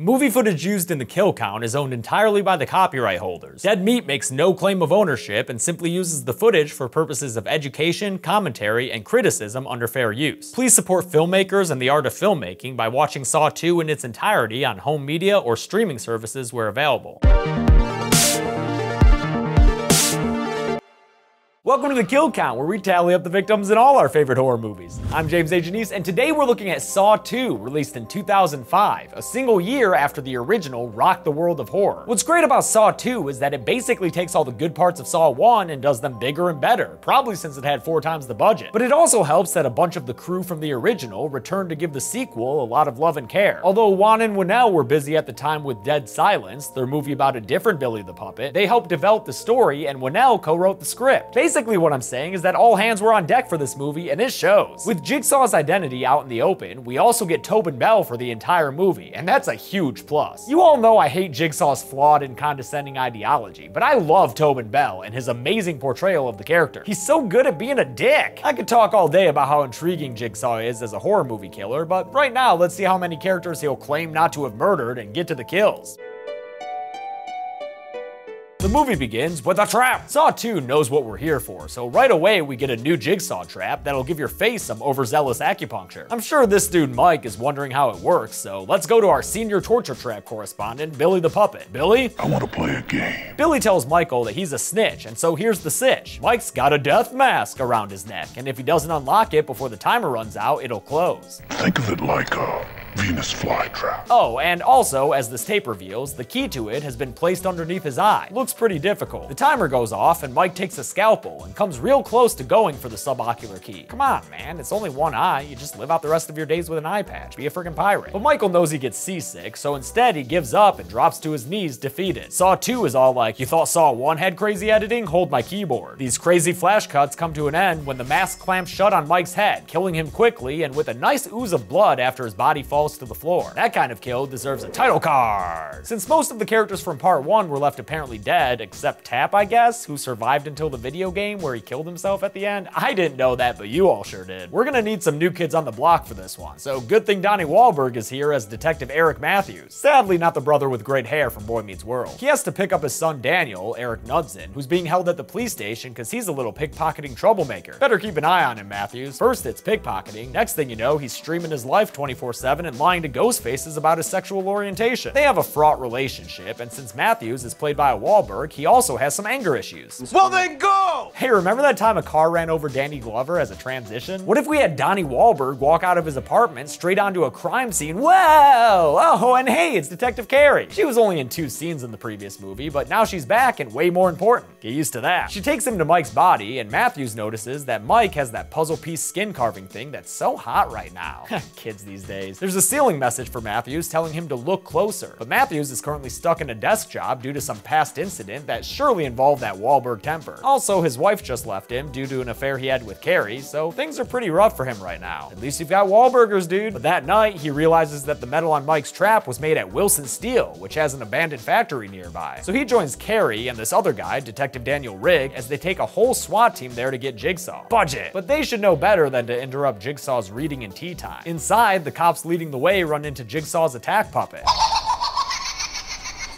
Movie footage used in the kill count is owned entirely by the copyright holders. Dead Meat makes no claim of ownership and simply uses the footage for purposes of education, commentary, and criticism under fair use. Please support filmmakers and the art of filmmaking by watching Saw 2 in its entirety on home media or streaming services where available. Welcome to the Kill Count, where we tally up the victims in all our favorite horror movies. I'm James A. Janice, and today we're looking at Saw 2, released in 2005, a single year after the original rocked the world of horror. What's great about Saw 2 is that it basically takes all the good parts of Saw 1 and does them bigger and better, probably since it had 4 times the budget. But it also helps that a bunch of the crew from the original returned to give the sequel a lot of love and care. Although Wan and Winnell were busy at the time with Dead Silence, their movie about a different Billy the Puppet, they helped develop the story and Winnell co-wrote the script. Basically what I'm saying is that all hands were on deck for this movie, and it shows. With Jigsaw's identity out in the open, we also get Tobin Bell for the entire movie, and that's a huge plus. You all know I hate Jigsaw's flawed and condescending ideology, but I love Tobin Bell and his amazing portrayal of the character. He's so good at being a dick. I could talk all day about how intriguing Jigsaw is as a horror movie killer, but right now let's see how many characters he'll claim not to have murdered and get to the kills. The movie begins with a trap. Saw 2 knows what we're here for, so right away we get a new Jigsaw trap that'll give your face some overzealous acupuncture. I'm sure this dude Mike is wondering how it works, so let's go to our senior torture trap correspondent, Billy the Puppet. Billy? I want to play a game. Billy tells Michael that he's a snitch, and so here's the sitch. Mike's got a death mask around his neck, and if he doesn't unlock it before the timer runs out, it'll close. Think of it like a Venus flytrap. Oh, and also, as this tape reveals, the key to it has been placed underneath his eye. Looks pretty difficult. The timer goes off, and Mike takes a scalpel and comes real close to going for the subocular key. Come on, man, it's only one eye. You just live out the rest of your days with an eye patch. Be a freaking pirate. But Michael knows he gets seasick, so instead he gives up and drops to his knees defeated. Saw 2 is all like, you thought Saw 1 had crazy editing? Hold my keyboard. These crazy flash cuts come to an end when the mask clamps shut on Mike's head, killing him quickly and with a nice ooze of blood after his body falls to the floor. That kind of kill deserves a title card. Since most of the characters from part 1 were left apparently dead, except Tap, I guess, who survived until the video game where he killed himself at the end. I didn't know that, but you all sure did. We're gonna need some new kids on the block for this one, so good thing Donnie Wahlberg is here as Detective Eric Matthews. Sadly, not the brother with great hair from Boy Meets World. He has to pick up his son Daniel, Eric Knudsen, who's being held at the police station because he's a little pickpocketing troublemaker. Better keep an eye on him, Matthews. First it's pickpocketing, next thing you know, he's streaming his life 24/7 and lying to ghost faces about his sexual orientation. They have a fraught relationship, and since Matthews is played by a Wahlberg, he also has some anger issues. Well then go! Hey, remember that time a car ran over Danny Glover as a transition? What if we had Donnie Wahlberg walk out of his apartment straight onto a crime scene? Whoa! Oh, and hey, it's Detective Carey. She was only in 2 scenes in the previous movie, but now she's back and way more important. Get used to that. She takes him to Mike's body, and Matthews notices that Mike has that puzzle piece skin carving thing that's so hot right now. Kids these days. There's a ceiling message for Matthews telling him to look closer, but Matthews is currently stuck in a desk job due to some past incident that surely involved that Wahlberg temper. Also, his wife just left him due to an affair he had with Carrie, so things are pretty rough for him right now. At least you've got Wahlburgers, dude. But that night, he realizes that the metal on Mike's trap was made at Wilson Steel, which has an abandoned factory nearby. So he joins Carrie and this other guy, Detective Daniel Rigg, as they take a whole SWAT team there to get Jigsaw. Budget! But they should know better than to interrupt Jigsaw's reading and tea time. Inside, the cops leading the way run into Jigsaw's attack puppet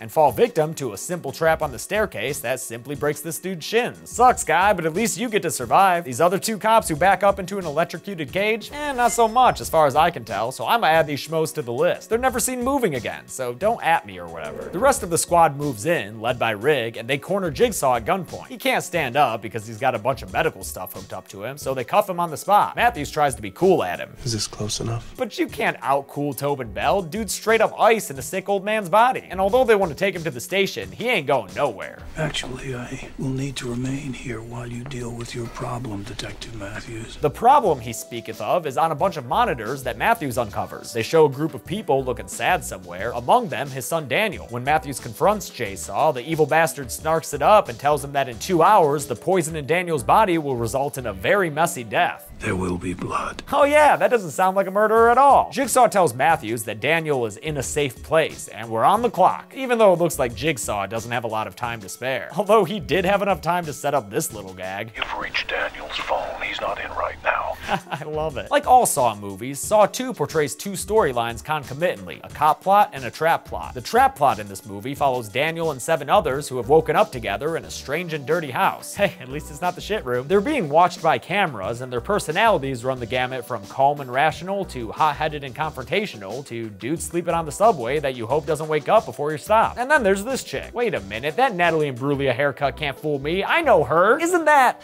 and fall victim to a simple trap on the staircase that simply breaks this dude's shins. Sucks, guy, but at least you get to survive. These other 2 cops who back up into an electrocuted cage? Not so much as far as I can tell, so I'ma add these schmoes to the list. They're never seen moving again, so don't at me or whatever. The rest of the squad moves in, led by Rigg, and they corner Jigsaw at gunpoint. He can't stand up because he's got a bunch of medical stuff hooked up to him, so they cuff him on the spot. Matthews tries to be cool at him. Is this close enough? But you can't out-cool Tobin Bell. Dude's straight up ice in a sick old man's body. And although they want to take him to the station, he ain't going nowhere. Actually, I will need to remain here while you deal with your problem, Detective Matthews. The problem he speaketh of is on a bunch of monitors that Matthews uncovers. They show a group of people looking sad somewhere, among them his son Daniel. When Matthews confronts Jigsaw, the evil bastard snarks it up and tells him that in 2 hours, the poison in Daniel's body will result in a very messy death. There will be blood. Oh yeah, that doesn't sound like a murderer at all. Jigsaw tells Matthews that Daniel is in a safe place, and we're on the clock, even though it looks like Jigsaw doesn't have a lot of time to spare. Although he did have enough time to set up this little gag. You've reached Daniel's phone. He's not in right now. I love it. Like all Saw movies, Saw 2 portrays two storylines concomitantly, a cop plot and a trap plot. The trap plot in this movie follows Daniel and 7 others who have woken up together in a strange and dirty house. Hey, at least it's not the shit room. They're being watched by cameras, and their personalities run the gamut from calm and rational to hot-headed and confrontational to dudes sleeping on the subway that you hope doesn't wake up before you stop. And then there's this chick. Wait a minute, that Natalie Imbruglia haircut can't fool me. I know her. Isn't that?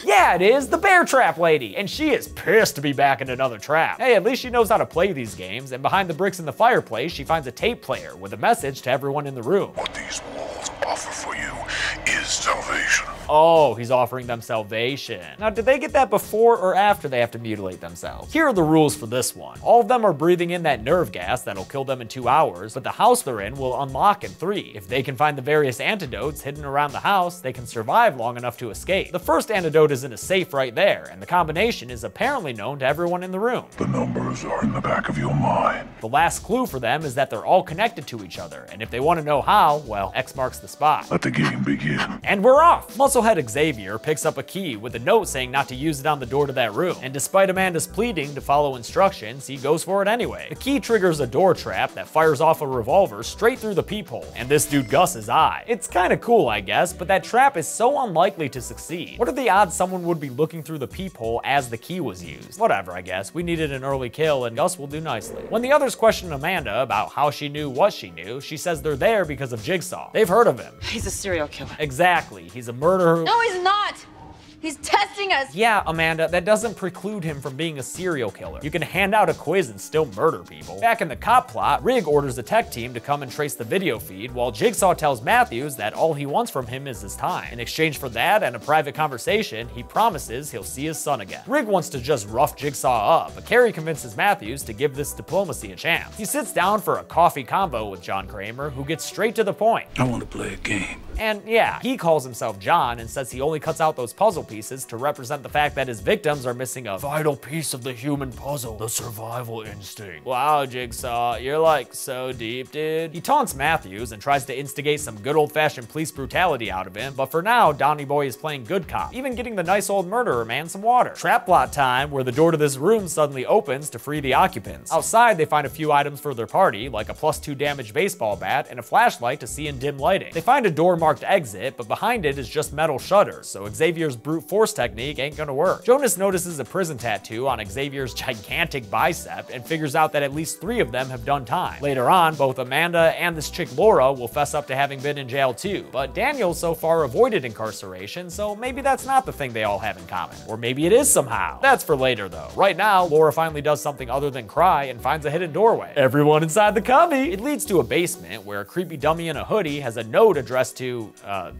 Yeah, it is, the bear trap lady. And she is pissed to be back in another trap. Hey, at least she knows how to play these games, and behind the bricks in the fireplace, she finds a tape player with a message to everyone in the room. What these walls offer for you is salvation. Oh, he's offering them salvation. Now, did they get that before or after they have to mutilate themselves? Here are the rules for this one. All of them are breathing in that nerve gas that'll kill them in 2 hours, but the house they're in will unlock in 3. If they can find the various antidotes hidden around the house, they can survive long enough to escape. The first antidote is in a safe right there, and the combination is apparently known to everyone in the room. The numbers are in the back of your mind. The last clue for them is that they're all connected to each other, and if they want to know how, well, X marks the spot. Let the game begin. And we're off! Musclehead Xavier picks up a key with a note saying not to use it on the door to that room, and despite Amanda's pleading to follow instructions, he goes for it anyway. The key triggers a door trap that fires off a revolver straight through the peephole, and this dude Gus's eye. It's kinda cool, I guess, but that trap is so unlikely to succeed. What are the odds someone would be looking through the peephole as the key was used? Whatever, I guess. We needed an early kill, and Gus will do nicely. When the others question Amanda about how she knew what she knew, she says they're there because of Jigsaw. They've heard of him. He's a serial killer. Exactly. He's a murderer. No, he's not! He's testing us! Yeah, Amanda, that doesn't preclude him from being a serial killer. You can hand out a quiz and still murder people. Back in the cop plot, Rig orders a tech team to come and trace the video feed, while Jigsaw tells Matthews that all he wants from him is his time. In exchange for that and a private conversation, he promises he'll see his son again. Rig wants to just rough Jigsaw up, but Carrie convinces Matthews to give this diplomacy a chance. He sits down for a coffee convo with John Kramer, who gets straight to the point. I want to play a game. And yeah, he calls himself John and says he only cuts out those puzzle pieces to represent the fact that his victims are missing a vital piece of the human puzzle, the survival instinct. Wow, Jigsaw, you're like so deep, dude. He taunts Matthews and tries to instigate some good old-fashioned police brutality out of him, but for now, Donnie Boy is playing good cop, even getting the nice old murderer man some water. Trap plot time, where the door to this room suddenly opens to free the occupants. Outside, they find a few items for their party, like a +2 damage baseball bat and a flashlight to see in dim lighting. They find a door marked exit, but behind it is just metal shutters, so Xavier's brute force technique ain't gonna work. Jonas notices a prison tattoo on Xavier's gigantic bicep and figures out that at least 3 of them have done time. Later on, both Amanda and this chick Laura will fess up to having been in jail too, but Daniel so far avoided incarceration, so maybe that's not the thing they all have in common. Or maybe it is somehow. That's for later though. Right now, Laura finally does something other than cry and finds a hidden doorway. Everyone inside the cubby! It leads to a basement where a creepy dummy in a hoodie has a note addressed to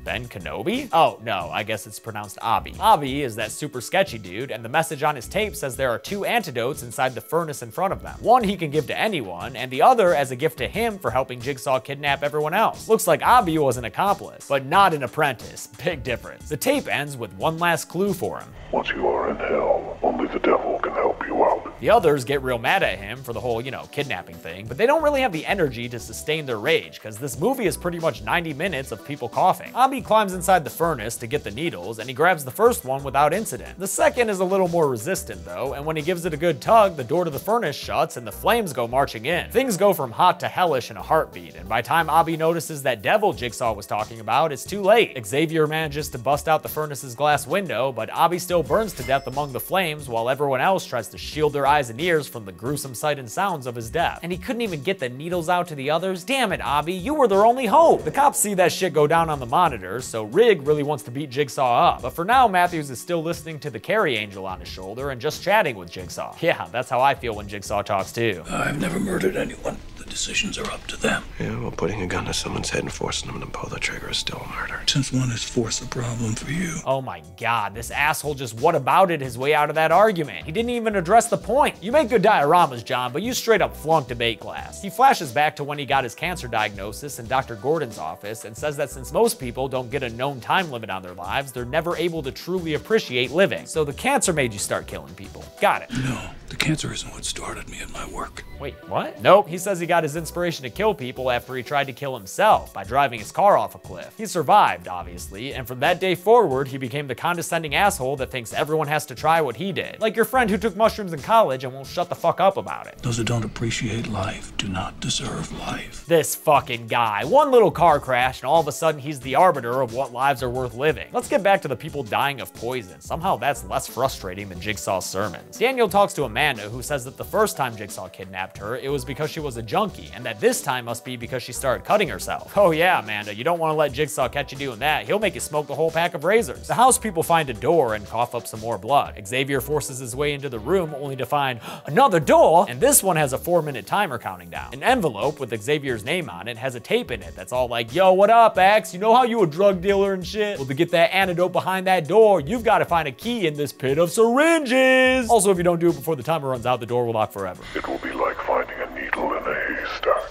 Ben Kenobi? Oh, no, I guess it's pronounced Abby. Abby is that super sketchy dude, and the message on his tape says there are 2 antidotes inside the furnace in front of them. One he can give to anyone, and the other as a gift to him for helping Jigsaw kidnap everyone else. Looks like Abby was an accomplice, but not an apprentice. Big difference. The tape ends with one last clue for him. Once you are in hell, only the devil can help you out. The others get real mad at him for the whole, kidnapping thing, but they don't really have the energy to sustain their rage, because this movie is pretty much 90 minutes of people coughing. Abby climbs inside the furnace to get the needles, and he grabs the first one without incident. The second is a little more resistant though, and when he gives it a good tug, the door to the furnace shuts and the flames go marching in. Things go from hot to hellish in a heartbeat, and by the time Abby notices that devil Jigsaw was talking about, it's too late. Xavier manages to bust out the furnace's glass window, but Abby still burns to death among the flames while everyone else tries to shield their eyes and ears from the gruesome sight and sounds of his death. And he couldn't even get the needles out to the others? Damn it, Abby, you were their only hope! The cops see that shit go down on the monitors, so Rig really wants to beat Jigsaw up. But for now, Matthews is still listening to the Carrie angel on his shoulder and just chatting with Jigsaw. Yeah, that's how I feel when Jigsaw talks too. I've never murdered anyone. The decisions are up to them. Yeah, well, putting a gun to someone's head and forcing them to pull the trigger is still murder. Since when is force a problem for you? Oh my god, this asshole just whatabouted his way out of that argument. He didn't even address the point. You make good dioramas, John, but you straight up flunked debate class. He flashes back to when he got his cancer diagnosis in Dr. Gordon's office and says that since most people don't get a known time limit on their lives, they're never able to truly appreciate living. So the cancer made you start killing people. Got it. No, the cancer isn't what started me in my work. Wait, what? Nope, he says he got got his inspiration to kill people after he tried to kill himself by driving his car off a cliff. He survived, obviously, and from that day forward, he became the condescending asshole that thinks everyone has to try what he did. Like your friend who took mushrooms in college and won't shut the fuck up about it. Those who don't appreciate life do not deserve life. This fucking guy. One little car crash and all of a sudden he's the arbiter of what lives are worth living. Let's get back to the people dying of poison. Somehow that's less frustrating than Jigsaw's sermons. Daniel talks to Amanda, who says that the first time Jigsaw kidnapped her, it was because she was a junkie, and that this time must be because she started cutting herself. Oh yeah, Amanda, you don't want to let Jigsaw catch you doing that. He'll make you smoke the whole pack of razors. The house people find a door and cough up some more blood. Xavier forces his way into the room only to find another door, and this one has a 4-minute timer counting down. An envelope with Xavier's name on it has a tape in it that's all like, yo, what up, X? You know how you a drug dealer and shit? Well, to get that antidote behind that door, you've got to find a key in this pit of syringes. Also, if you don't do it before the timer runs out, the door will lock forever. It will be like finding a needle in a haystack.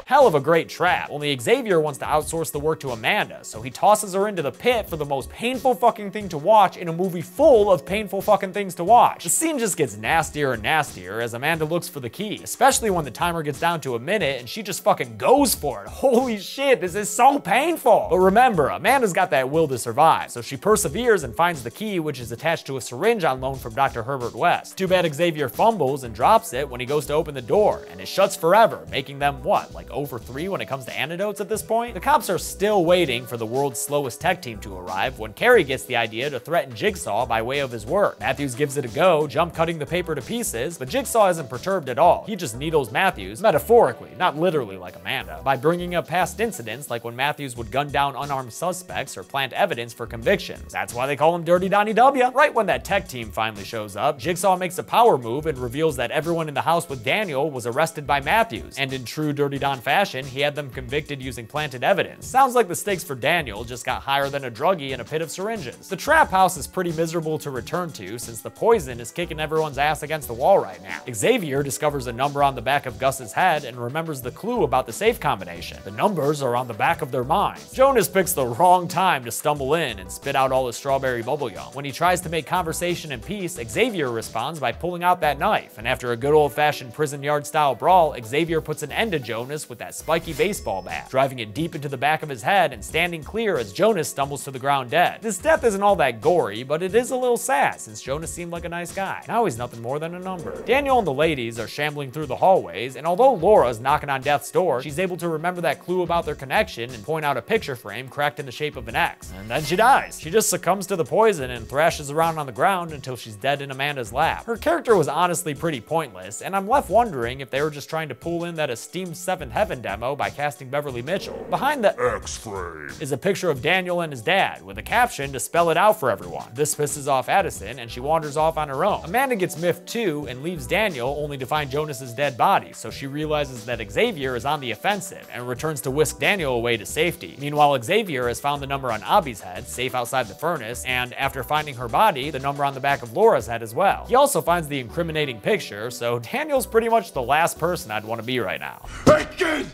Hell of a great trap, only Xavier wants to outsource the work to Amanda, so he tosses her into the pit for the most painful fucking thing to watch in a movie full of painful fucking things to watch. The scene just gets nastier and nastier as Amanda looks for the key, especially when the timer gets down to a minute and she just fucking goes for it. Holy shit, this is so painful. But remember, Amanda's got that will to survive, so she perseveres and finds the key, which is attached to a syringe on loan from Dr. Herbert West. Too bad Xavier fumbles and drops it when he goes to open the door, and it shuts forever, making them what, like 0-for-3 when it comes to antidotes at this point? The cops are still waiting for the world's slowest tech team to arrive when Carrie gets the idea to threaten Jigsaw by way of his work. Matthews gives it a go, jump cutting the paper to pieces, but Jigsaw isn't perturbed at all. He just needles Matthews, metaphorically, not literally like Amanda, by bringing up past incidents like when Matthews would gun down unarmed suspects or plant evidence for convictions. That's why they call him Dirty Donnie W. Right when that tech team finally shows up, Jigsaw makes a power move and reveals that everyone in the house with Daniel was arrested by Matthews, and in true Dirty Don fashion, he had them convicted using planted evidence. Sounds like the stakes for Daniel just got higher than a druggie in a pit of syringes. The trap house is pretty miserable to return to since the poison is kicking everyone's ass against the wall right now. Xavier discovers a number on the back of Gus's head and remembers the clue about the safe combination. The numbers are on the back of their minds. Jonas picks the wrong time to stumble in and spit out all his strawberry bubblegum. When he tries to make conversation and peace, Xavier responds by pulling out that knife, and after a good old-fashioned prison yard style brawl, Xavier puts an end to Jonas with that spiky baseball bat, driving it deep into the back of his head and standing clear as Jonas stumbles to the ground dead. This death isn't all that gory, but it is a little sad since Jonas seemed like a nice guy. Now he's nothing more than a number. Daniel and the ladies are shambling through the hallways, and although Laura's knocking on Death's door, she's able to remember that clue about their connection and point out a picture frame cracked in the shape of an X. And then she dies. She just succumbs to the poison and thrashes around on the ground until she's dead in Amanda's lap. Her character was honestly pretty pointless, and I'm left wondering if they were just trying to pull in that esteemed Seventh Heaven demo by casting Beverly Mitchell. Behind the X-frame is a picture of Daniel and his dad with a caption to spell it out for everyone. This pisses off Addison and she wanders off on her own. Amanda gets miffed too and leaves Daniel only to find Jonas's dead body, so she realizes that Xavier is on the offensive and returns to whisk Daniel away to safety. Meanwhile, Xavier has found the number on Abby's head, safe outside the furnace, and after finding her body, the number on the back of Laura's head as well. He also finds the incriminating picture, so Daniel's pretty much the last person I'd want to be right now.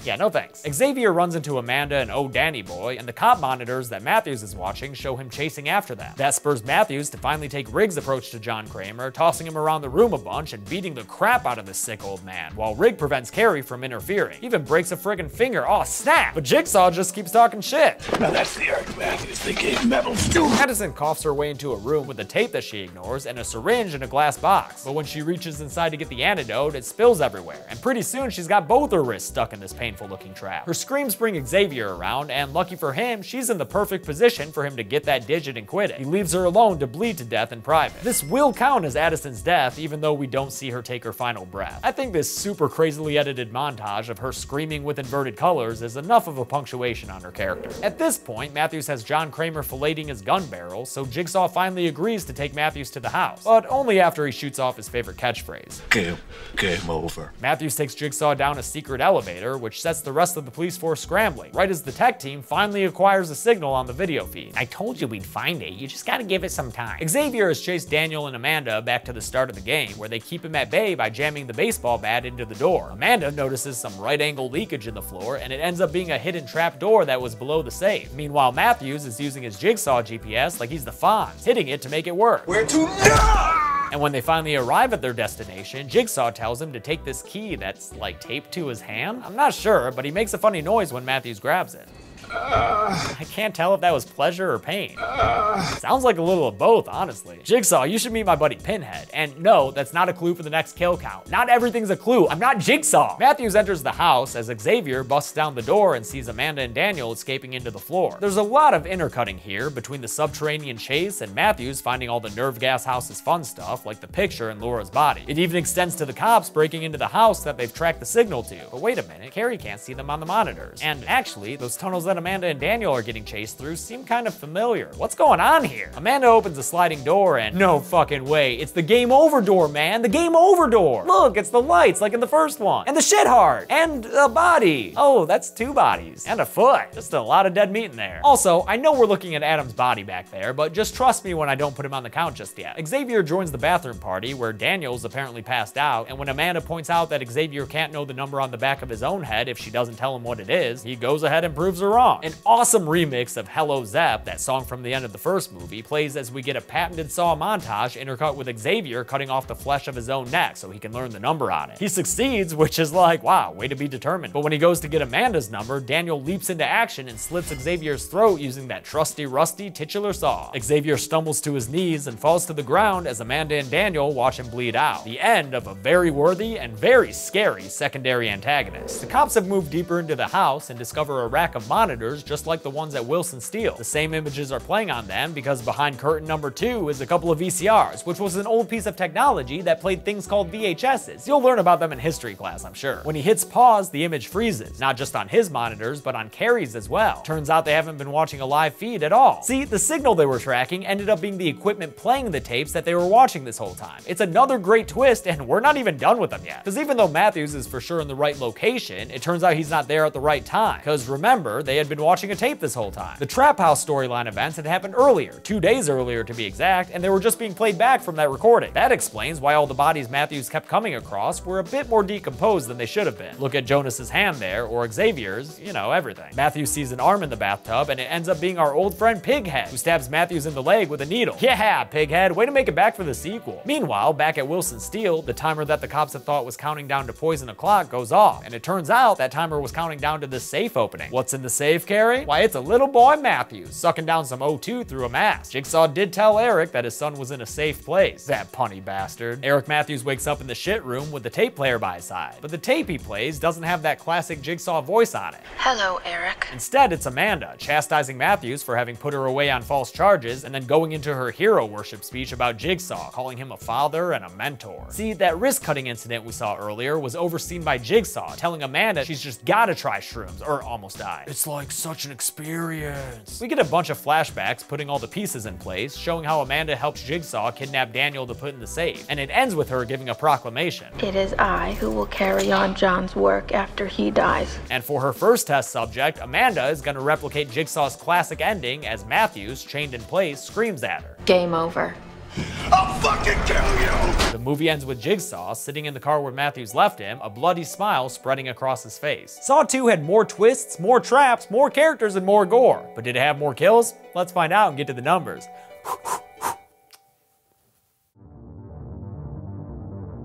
Yeah, no thanks. Xavier runs into Amanda and Oh Danny Boy, and the cop monitors that Matthews is watching show him chasing after them. That spurs Matthews to finally take Riggs' approach to John Kramer, tossing him around the room a bunch and beating the crap out of this sick old man, while Rigg prevents Carrie from interfering. He even breaks a friggin' finger. Oh snap! But Jigsaw just keeps talking shit. Now that's the Eric Matthews they gave medals to. Addison coughs her way into a room with a tape that she ignores and a syringe in a glass box. But when she reaches inside to get the antidote, it spills everywhere, and pretty soon she's got both her wrists stuck in this painful looking trap. Her screams bring Xavier around, and lucky for him, she's in the perfect position for him to get that digit and quit it. He leaves her alone to bleed to death in private. This will count as Addison's death, even though we don't see her take her final breath. I think this super crazily edited montage of her screaming with inverted colors is enough of a punctuation on her character. At this point, Matthews has John Kramer filleting his gun barrel, so Jigsaw finally agrees to take Matthews to the house, but only after he shoots off his favorite catchphrase. Game over. Matthews takes Jigsaw down a secret elevator, which sets the rest of the police force scrambling, right as the tech team finally acquires a signal on the video feed. I told you we'd find it, you just gotta give it some time. Xavier has chased Daniel and Amanda back to the start of the game, where they keep him at bay by jamming the baseball bat into the door. Amanda notices some right-angle leakage in the floor, and it ends up being a hidden trap door that was below the safe. Meanwhile, Matthews is using his Jigsaw GPS like he's the Fonz, hitting it to make it work. Where to now? And when they finally arrive at their destination, Jigsaw tells him to take this key that's like taped to his hand. I'm not sure, but he makes a funny noise when Matthews grabs it. I can't tell if that was pleasure or pain. Sounds like a little of both, honestly. Jigsaw, you should meet my buddy Pinhead. And no, that's not a clue for the next kill count. Not everything's a clue. I'm not Jigsaw. Matthews enters the house as Xavier busts down the door and sees Amanda and Daniel escaping into the floor. There's a lot of intercutting here between the subterranean chase and Matthews finding all the nerve gas house's fun stuff, like the picture and Laura's body. It even extends to the cops breaking into the house that they've tracked the signal to. But wait a minute, Carrie can't see them on the monitors. And actually, those tunnels that Amanda and Daniel are getting chased through seem kind of familiar. What's going on here? Amanda opens a sliding door and no fucking way, it's the game over door, man. The game over door. Look, it's the lights like in the first one. And the shit heart. And a body. Oh, that's 2 bodies. And a foot. Just a lot of dead meat in there. Also, I know we're looking at Adam's body back there, but just trust me when I don't put him on the count just yet. Xavier joins the bathroom party where Daniel's apparently passed out, and when Amanda points out that Xavier can't know the number on the back of his own head if she doesn't tell him what it is, he goes ahead and proves her wrong. An awesome remix of Hello Zep, that song from the end of the first movie, plays as we get a patented Saw montage intercut with Xavier cutting off the flesh of his own neck so he can learn the number on it. He succeeds, which is like, wow, way to be determined. But when he goes to get Amanda's number, Daniel leaps into action and slits Xavier's throat using that trusty rusty titular saw. Xavier stumbles to his knees and falls to the ground as Amanda and Daniel watch him bleed out. The end of a very worthy and very scary secondary antagonist. The cops have moved deeper into the house and discover a rack of monitors just like the ones at Wilson Steel. The same images are playing on them because behind curtain number 2 is a couple of VCRs, which was an old piece of technology that played things called VHSs. You'll learn about them in history class, I'm sure. When he hits pause, the image freezes, not just on his monitors, but on Carrie's as well. Turns out they haven't been watching a live feed at all. See, the signal they were tracking ended up being the equipment playing the tapes that they were watching this whole time. It's another great twist, and we're not even done with them yet. Because even though Matthews is for sure in the right location, it turns out he's not there at the right time. Because remember, they had been watching a tape this whole time. The Trap House storyline events had happened earlier, 2 days earlier to be exact, and they were just being played back from that recording. That explains why all the bodies Matthews kept coming across were a bit more decomposed than they should have been. Look at Jonas's hand there, or Xavier's, you know, everything. Matthews sees an arm in the bathtub, and it ends up being our old friend Pighead, who stabs Matthews in the leg with a needle. Yeah, Pighead, way to make it back for the sequel. Meanwhile, back at Wilson Steel, the timer that the cops had thought was counting down to poison o'clock goes off, and it turns out that timer was counting down to the safe opening. What's in the safe, Carrie? Why, it's a little boy Matthews, sucking down some O2 through a mask. Jigsaw did tell Eric that his son was in a safe place. That punny bastard. Eric Matthews wakes up in the shit room with the tape player by his side, but the tape he plays doesn't have that classic Jigsaw voice on it. Hello, Eric. Instead, it's Amanda, chastising Matthews for having put her away on false charges and then going into her hero worship speech about Jigsaw, calling him a father and a mentor. See, that wrist-cutting incident we saw earlier was overseen by Jigsaw, telling Amanda she's just gotta try shrooms, or almost died. It's like such an experience. We get a bunch of flashbacks putting all the pieces in place, showing how Amanda helps Jigsaw kidnap Daniel to put in the safe, and it ends with her giving a proclamation. It is I who will carry on John's work after he dies. And for her first test subject, Amanda is gonna replicate Jigsaw's classic ending as Matthews, chained in place, screams at her. Game over. I'll fucking kill you! The movie ends with Jigsaw sitting in the car where Matthews left him, a bloody smile spreading across his face. Saw 2 had more twists, more traps, more characters, and more gore. But did it have more kills? Let's find out and get to the numbers.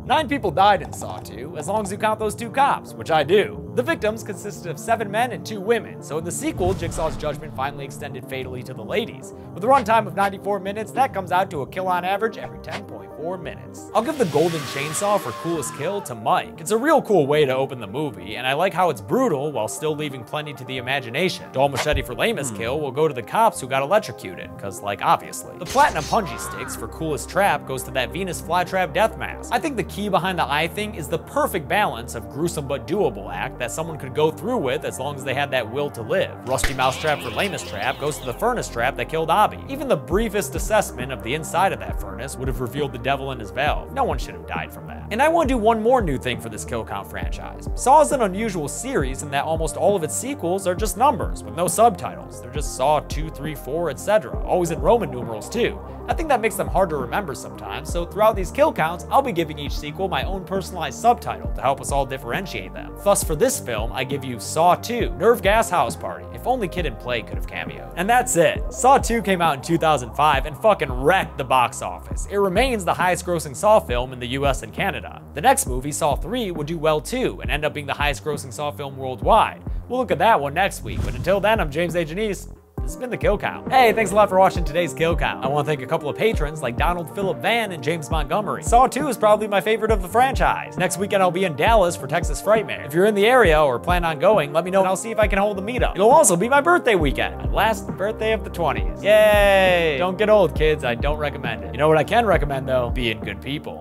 9 people died in Saw 2, as long as you count those 2 cops, which I do. The victims consisted of 7 men and 2 women, so in the sequel, Jigsaw's judgment finally extended fatally to the ladies. With a runtime of 94 minutes, that comes out to a kill on average every 10.4 minutes. I'll give the golden chainsaw for coolest kill to Mike. It's a real cool way to open the movie, and I like how it's brutal while still leaving plenty to the imagination. Dull machete for lamest kill will go to the cops who got electrocuted, cause like obviously. The platinum punji sticks for coolest trap goes to that Venus flytrap death mask. I think the key behind the eye thing is the perfect balance of gruesome but doable act that someone could go through with as long as they had that will to live. Rusty mousetrap for lamest trap goes to the furnace trap that killed Abby. Even the briefest assessment of the inside of that furnace would have revealed the devil in his valve. No one should have died from that. And I want to do one more new thing for this kill count franchise. Saw is an unusual series in that almost all of its sequels are just numbers with no subtitles. They're just Saw 2, 3, 4, etc. Always in Roman numerals too. I think that makes them hard to remember sometimes, so throughout these kill counts, I'll be giving each sequel my own personalized subtitle to help us all differentiate them. Thus for this film, I give you Saw 2, Nerve Gas House Party. If only Kid and Play could have cameoed. And that's it. Saw 2 came out in 2005 and fucking wrecked the box office. It remains the highest grossing Saw film in the US and Canada. The next movie, Saw 3, would do well too and end up being the highest grossing Saw film worldwide. We'll look at that one next week, but until then, I'm James A. Janice. This has been the Kill Count. Hey, thanks a lot for watching today's Kill Count. I want to thank a couple of patrons like Donald Phillip Van and James Montgomery. Saw 2 is probably my favorite of the franchise. Next weekend I'll be in Dallas for Texas Frightmare. If you're in the area or plan on going, let me know and I'll see if I can hold a meetup. It'll also be my birthday weekend, my last birthday of the 20s. Yay! Don't get old, kids. I don't recommend it. You know what I can recommend though? Being good people.